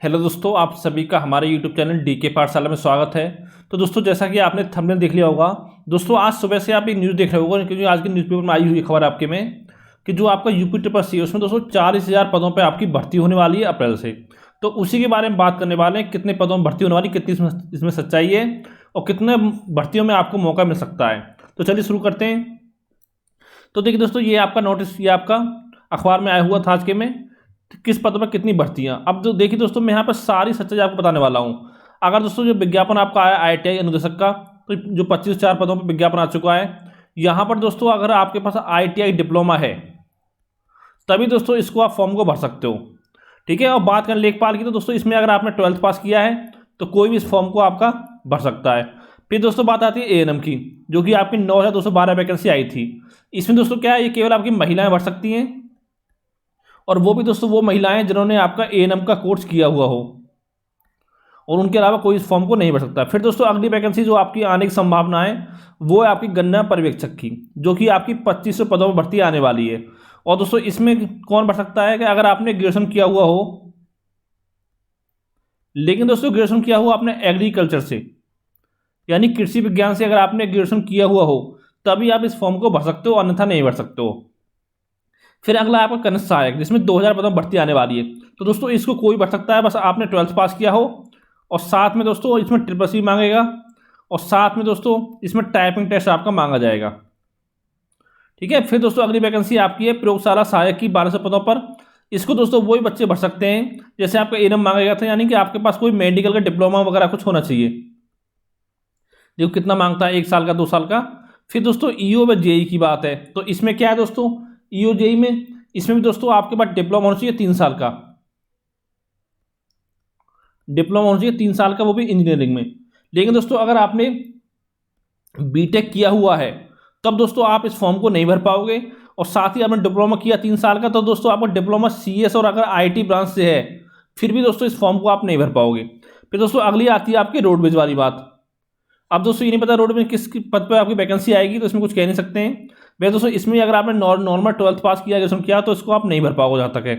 Hello दोस्तों, आप सभी का हमारे यूट्यूब चैनल डीके पाठशाला में स्वागत है। तो दोस्तों, जैसा कि आपने थंबनेल देख लिया होगा, दोस्तों आज सुबह से आप एक न्यूज़ देख रहे होगा, क्योंकि आज के न्यूज़पेपर में आई हुई खबर आपके में कि जो आपका यूपी ट्रिपल सी है उसमें दोस्तों 40,000 पदों पर आपकी भर्ती होने वाली है अप्रैल से। तो उसी के बारे में बात करने वाले हैं, कितने पदों में भर्ती होने वाली, कितनी इसमें सच्चाई है और कितने भर्तियों में आपको मौका मिल सकता है। तो चलिए शुरू करते हैं। तो देखिए दोस्तों, ये आपका नोटिस, ये आपका अखबार में आया हुआ था आज के में, किस पद पर कितनी भर्तियां। अब जो देखिए दोस्तों, मैं यहाँ पर सारी सच्चाई आपको बताने वाला हूँ। अगर दोस्तों जो विज्ञापन आपका आया ITI अनुदेशक का, तो जो 25,000 पदों पर विज्ञापन आ चुका है, यहाँ पर दोस्तों अगर आपके पास ITI डिप्लोमा है तभी दोस्तों इसको आप फॉर्म को भर सकते हो। ठीक है। और बात करें लेखपाल की, तो दोस्तों इसमें अगर आपने 12th पास किया है तो कोई भी इस फॉर्म को आपका भर सकता है। फिर दोस्तों बात आती है ANM की, जो कि आपकी 9,212 वैकेंसी आई थी। इसमें दोस्तों क्या है, ये केवल आपकी महिलाएं भर सकती हैं, और वो भी दोस्तों वो महिलाएं जिन्होंने आपका ANM का कोर्स किया हुआ हो, और उनके अलावा कोई इस फॉर्म को नहीं भर सकता। फिर दोस्तों अगली वैकेंसी जो आपकी आने की संभावना है वो है आपकी गन्ना पर्यवेक्षक की, जो कि आपकी 2500 पदों में भर्ती आने वाली है। और दोस्तों इसमें कौन भर सकता है कि अगर आपने ग्रेजुएशन किया हुआ हो, लेकिन दोस्तों ग्रेजुएशन किया हुआ आपने एग्रीकल्चर से, यानी कृषि विज्ञान से अगर आपने ग्रेजुएशन किया हुआ हो तभी आप इस फॉर्म को भर सकते हो, अन्यथा नहीं भर सकते हो। फिर अगला आपका कनिष्ठ सहायक, जिसमें 2,000 पदों में भर्ती आने वाली है। तो दोस्तों इसको कोई भर सकता है, बस आपने 12th पास किया हो, और साथ में दोस्तों इसमें ट्रिपल सी मांगेगा, और साथ में दोस्तों इसमें टाइपिंग टेस्ट आपका मांगा जाएगा। ठीक है। फिर दोस्तों अगली वैकेंसी आपकी है प्रयोगशाला सहायक की, 1200 पदों पर। इसको दोस्तों वही बच्चे भर सकते हैं जैसे आपका ANM मांगा गया था, यानी कि आपके पास कोई मेडिकल का डिप्लोमा वगैरह कुछ होना चाहिए। देखो कितना मांगता है, 1 साल का, 2 साल का। फिर दोस्तों EO व JEE की बात है, तो इसमें क्या है दोस्तों, EO JEE में, इसमें भी दोस्तों आपके पास डिप्लोमा होना चाहिए 3 साल का, डिप्लोमा होना चाहिए 3 साल का, वो भी इंजीनियरिंग में। लेकिन दोस्तों अगर आपने बीटेक किया हुआ है तब दोस्तों आप इस फॉर्म को नहीं भर पाओगे, और साथ ही आपने डिप्लोमा किया 3 साल का तो दोस्तों आपका डिप्लोमा CS और अगर IT ब्रांच से है फिर भी दोस्तों इस फॉर्म को आप नहीं भर पाओगे। फिर दोस्तों अगली आती है आपकी रोडवेज वाली बात। अब दोस्तों ये नहीं पता रोडवेज किस पद पर आपकी वैकेंसी आएगी, तो इसमें कुछ कह नहीं सकते हैं। वैसे दोस्तों इसमें अगर आपने नॉर्मल 12th पास किया, ग्रेजुएशन किया, तो इसको आप नहीं भर पाओगे जहाँ तक है।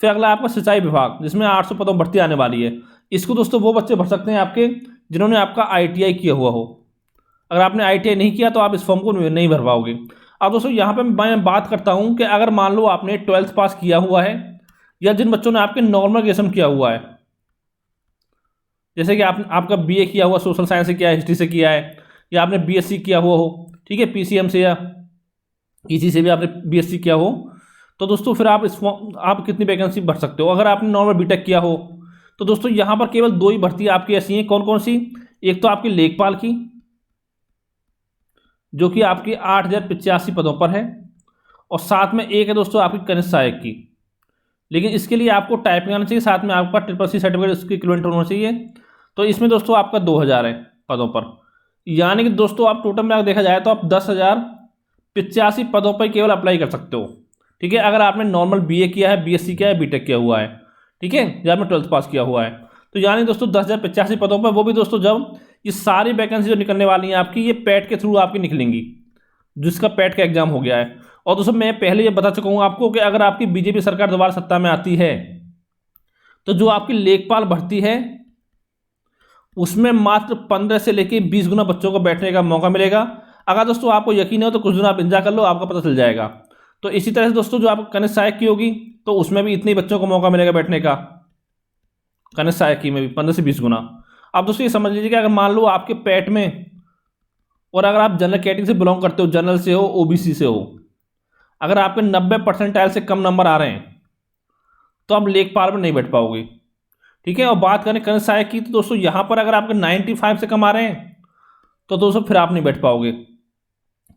फिर अगला आपका सिंचाई विभाग, जिसमें 800 पदों में भर्ती आने वाली है। इसको दोस्तों वो बच्चे भर सकते हैं आपके जिन्होंने आपका ITI किया हुआ हो। अगर आपने ITI नहीं किया तो आप इस फॉर्म को नहीं भर पाओगे। अब दोस्तों यहाँ पे मैं बात करता हूँ कि अगर मान लो आपने 12th पास किया हुआ है, या जिन बच्चों ने आपके नॉर्मल ग्रेजुएशन किया हुआ है, जैसे कि आपका BA किया हुआ सोशल साइंस से किया है, हिस्ट्री से किया है, या आपने BSc किया हुआ हो, ठीक है, PCM से या किसी से भी आपने BSc किया हो, तो दोस्तों फिर आप आप कितनी वैकेंसी भर सकते हो। अगर आपने नॉर्मल बीटेक किया हो तो दोस्तों यहाँ पर केवल 2 ही भर्ती आपकी ऐसी हैं। कौन कौन सी? एक तो आपकी लेखपाल की, जो कि आपकी 8,085 पदों पर है, और साथ में एक है दोस्तों आपकी कनिष्ठ सहायक की। लेकिन इसके लिए आपको टाइपिंग आना चाहिए, साथ में आपका ट्रिपल सी सर्टिफिकेट उसके इक्विवेलेंट होना चाहिए। तो इसमें दोस्तों आपका 2,000 है पदों पर, यानी कि दोस्तों आप टोटल में अगर देखा जाए तो आप 10,085 पदों पर केवल अप्लाई कर सकते हो। ठीक है। अगर आपने नॉर्मल BA किया है, BSc किया है, बीटेक किया हुआ है, ठीक है, या आपने 12th पास किया हुआ है, तो यानी दोस्तों 10,085 पदों पर, वो भी दोस्तों जब ये सारी वैकेंसी जो निकलने वाली हैं आपकी, ये पैट के थ्रू आपकी निकलेंगी, जिसका पैट का एग्जाम हो गया है। और दोस्तों मैं पहले ये बता चुका हूँ आपको कि अगर आपकी BJP सरकार दोबारा सत्ता में आती है तो जो आपकी लेखपाल भर्ती है उसमें मात्र 15 से लेकर 20 गुना बच्चों को बैठने का मौका मिलेगा। अगर दोस्तों आपको यकीन हो तो कुछ दिन आप इंतजार कर लो, आपको पता चल जाएगा। तो इसी तरह से दोस्तों जो आपको कनिष्ठ सहायक की होगी तो उसमें भी इतने बच्चों को मौका मिलेगा बैठने का, कनिष्ठ सहायक की में भी 15 से 20 गुना। अब दोस्तों ये समझ लीजिए कि अगर मान लो आपके पैट में, और अगर आप जनरल कैटेगरी से बिलोंग करते हो, जनरल से हो, OBC से हो, अगर आपके 90% से कम नंबर आ रहे हैं तो आप लेखपाल में नहीं बैठ पाओगे। ठीक है। और बात करें कनिष्ठ सहायक की, तो दोस्तों यहाँ पर अगर आपके 95 से कम आ रहे हैं तो दोस्तों फिर आप नहीं बैठ पाओगे।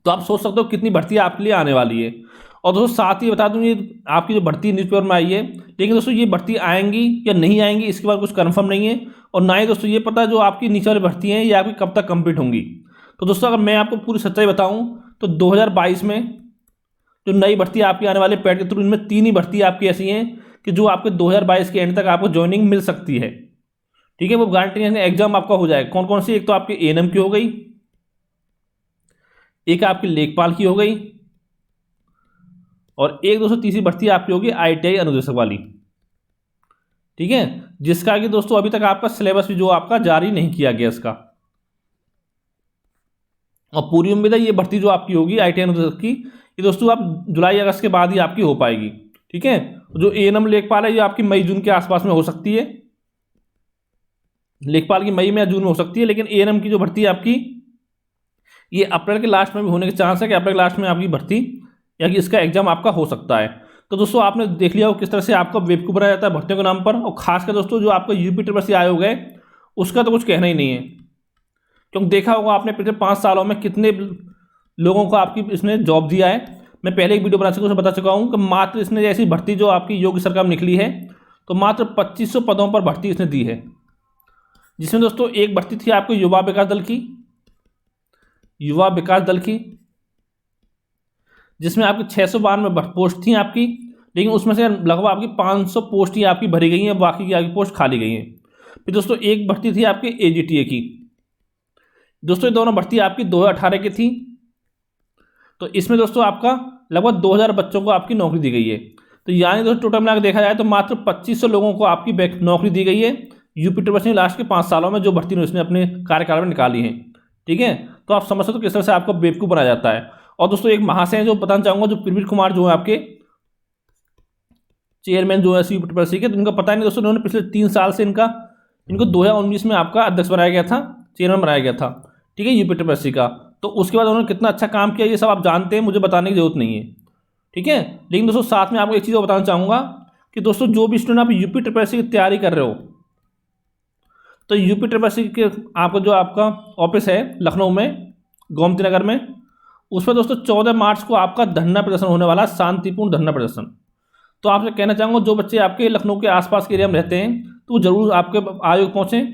तो आप सोच सकते हो कितनी भर्ती आपके लिए आने वाली है। और दोस्तों साथ ही बता दूं, ये आपकी जो भर्ती न्यूज़पेपर में आई है, लेकिन दोस्तों ये भर्ती आएंगी या नहीं आएंगी इसके बाद कुछ कंफर्म नहीं है, और ना ही दोस्तों ये पता जो आपकी नीचे वाली भर्ती हैं ये आपकी कब तक कंप्लीट होंगी। तो दोस्तों अगर मैं आपको पूरी सच्चाई बताऊं तो 2022 में जो नई भर्ती आपकी आने वाले पैट के थ्रू, इनमें 3 ही भर्ती आपकी ऐसी हैं कि जो आपके 2022 के एंड तक आपको ज्वाइनिंग मिल सकती है। ठीक है। वो गारंटी एग्जाम आपका हो जाएगा। कौन कौन सी? एक तो आपकी ANM की हो गई, एक आपकी लेखपाल की हो गई, और एक दोस्तों तीसरी भर्ती आपकी होगी ITI अनुदेशक वाली। ठीक है, जिसका कि दोस्तों अभी तक आपका सिलेबस भी जो आपका जारी नहीं किया गया इसका। और पूरी उम्मीद है ये भर्ती जो आपकी होगी ITN की, ये दोस्तों आप जुलाई अगस्त के बाद ही आपकी हो पाएगी। ठीक है, जो ANM लेखपाल है ये आपकी मई जून के आसपास में हो सकती है, लेखपाल की मई में या जून में हो सकती है, लेकिन ANM की जो भर्ती है आपकी ये अप्रैल के लास्ट में भी होने के चांस है कि अप्रैल के लास्ट में आपकी भर्ती या कि इसका एग्जाम आपका हो सकता है। तो दोस्तों आपने देख लिया हो किस तरह से आपका बेवकूफ़ बनाया जाता है भर्तियों के नाम पर, और खासकर दोस्तों जो आपका UP आयोग है उसका तो कुछ कहना ही नहीं है, क्योंकि देखा होगा आपने पिछले 5 सालों में कितने लोगों को आपकी इसने जॉब दिया है। मैं पहले एक वीडियो बना चुका, उसमें बता चुका हूँ कि मात्र इसने ऐसी भर्ती जो आपकी योगी सरकार में निकली है तो मात्र 2500 पदों पर भर्ती इसने दी है, जिसमें दोस्तों एक भर्ती थी आपको युवा विकास दल की, जिसमें आपकी 692 पोस्ट थी आपकी, लेकिन उसमें से लगभग आपकी 500 पोस्ट ही आपकी भरी गई हैं, बाकी की आपकी पोस्ट खाली गई हैं। फिर दोस्तों एक भर्ती थी आपकी AGTA की, दोस्तों ये दोनों भर्ती आपकी 2018 की थी। तो इसमें दोस्तों आपका लगभग 2000 बच्चों को आपकी नौकरी दी गई है। तो यानी दोस्तों टोटल मिलाकर देखा जाए तो मात्र 2500 लोगों को आपकी नौकरी दी गई है UP ने लास्ट के 5 सालों में जो भर्ती उसने अपने कार्यकाल में निकाली है। ठीक है, तो आप समझ सकते हो किस तरह से आपको बेवकूफ़ बनाया जाता है। और दोस्तों एक महाशय जो बताना चाहूँगा, जो प्रवीण कुमार जो है आपके चेयरमैन जो है UP के, तो इनका पता नहीं दोस्तों, इन्होंने पिछले 3 साल से इनको 2019 में आपका अध्यक्ष बनाया गया था, चेयरमैन बनाया गया था। ठीक है, UP का। तो उसके बाद उन्होंने कितना अच्छा काम किया ये सब आप जानते हैं, मुझे बताने की जरूरत नहीं है। ठीक है, लेकिन दोस्तों साथ में आपको एक चीज़ और बताना चाहूँगा कि दोस्तों जो भी स्टूडेंट आप UP की तैयारी कर रहे हो, तो UP के आपको जो आपका ऑफिस है लखनऊ में गोमती नगर में, उसमें दोस्तों 14 मार्च को आपका धरना प्रदर्शन होने वाला, शांतिपूर्ण धरना प्रदर्शन। तो आपसे कहना चाहूँगा जो बच्चे आपके लखनऊ के आसपास के एरिया में रहते हैं तो जरूर आपके आयोग पहुँचें,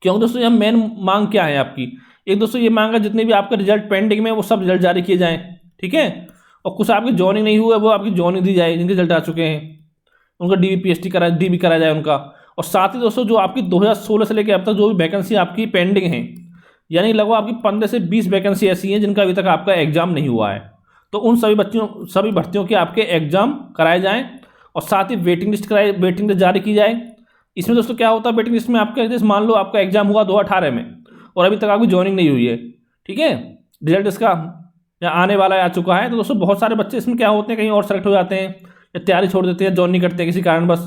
क्योंकि दोस्तों यह मेन मांग क्या है आपकी, एक दोस्तों ये मांग है जितने भी आपके रिजल्ट पेंडिंग में वो सब रिजल्ट जारी किए जाएँ। ठीक है, और कुछ आपकी जॉइनिंग नहीं हुआ वो आपकी जॉइनिंग दी जाए, जिनके रिजल्ट आ चुके हैं उनका DB कराया जाए उनका। और साथ ही दोस्तों जो आपकी 2016 से लेकर अब तक जो भी वैकेंसी आपकी पेंडिंग है, यानी लगभग आपकी 15 से 20 वैकेंसी ऐसी हैं जिनका अभी तक आपका एग्जाम नहीं हुआ है, तो उन सभी भर्तियों के आपके एग्जाम कराए जाएं। और साथ ही वेटिंग लिस्ट जारी की जाए। इसमें दोस्तों क्या होता है, वेटिंग लिस्ट में आपका जैसे मान लो आपका एग्जाम हुआ 2018 में और अभी तक आपकी जॉइनिंग नहीं हुई है, ठीक है, रिजल्ट इसका या आने वाला आ चुका है, तो दोस्तों बहुत सारे बच्चे इसमें क्या होते हैं, कहीं और सेलेक्ट हो जाते हैं या तैयारी छोड़ देते हैं, जॉइन नहीं करते किसी कारण बस,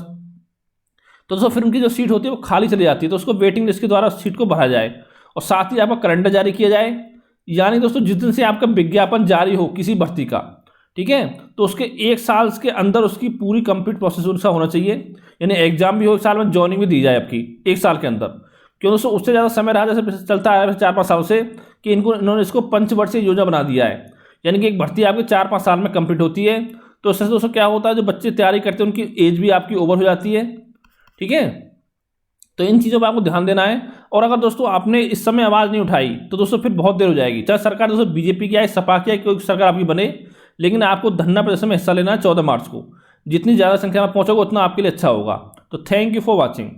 तो दोस्तों फिर उनकी जो सीट होती है वो खाली चली जाती है। तो उसको वेटिंग लिस्ट के द्वारा सीट को भरा जाए और साथ ही आपका कैलेंडर जारी किया जाए। यानी दोस्तों जिस दिन से आपका विज्ञापन जारी हो किसी भर्ती का, ठीक है, तो उसके 1 साल के अंदर उसकी पूरी कंप्लीट प्रोसेस उसका होना चाहिए, यानी एग्जाम भी हो 1 साल में, जॉइनिंग भी दी जाए आपकी 1 साल के अंदर। क्यों दोस्तों उससे ज़्यादा समय रहा जैसे चलता है 4-5 साल से कि इन्होंने इसको पंचवर्षीय योजना बना दिया है, यानी कि एक भर्ती आपकी 4-5 साल में कंप्लीट होती है। तो इससे दोस्तों क्या होता है, जो बच्चे तैयारी करते हैं उनकी एज भी आपकी ओवर हो जाती है। ठीक है, तो इन चीज़ों पर आपको ध्यान देना है। और अगर दोस्तों आपने इस समय आवाज़ नहीं उठाई तो दोस्तों फिर बहुत देर हो जाएगी, चाहे सरकार दोस्तों BJP की आए, सपा की आए, कोई सरकार आपकी बने, लेकिन आपको धरना प्रदर्शन में हिस्सा लेना है 14 मार्च को। जितनी ज़्यादा संख्या में पहुँचोगे उतना आपके लिए अच्छा होगा। तो थैंक यू फॉर वॉचिंग।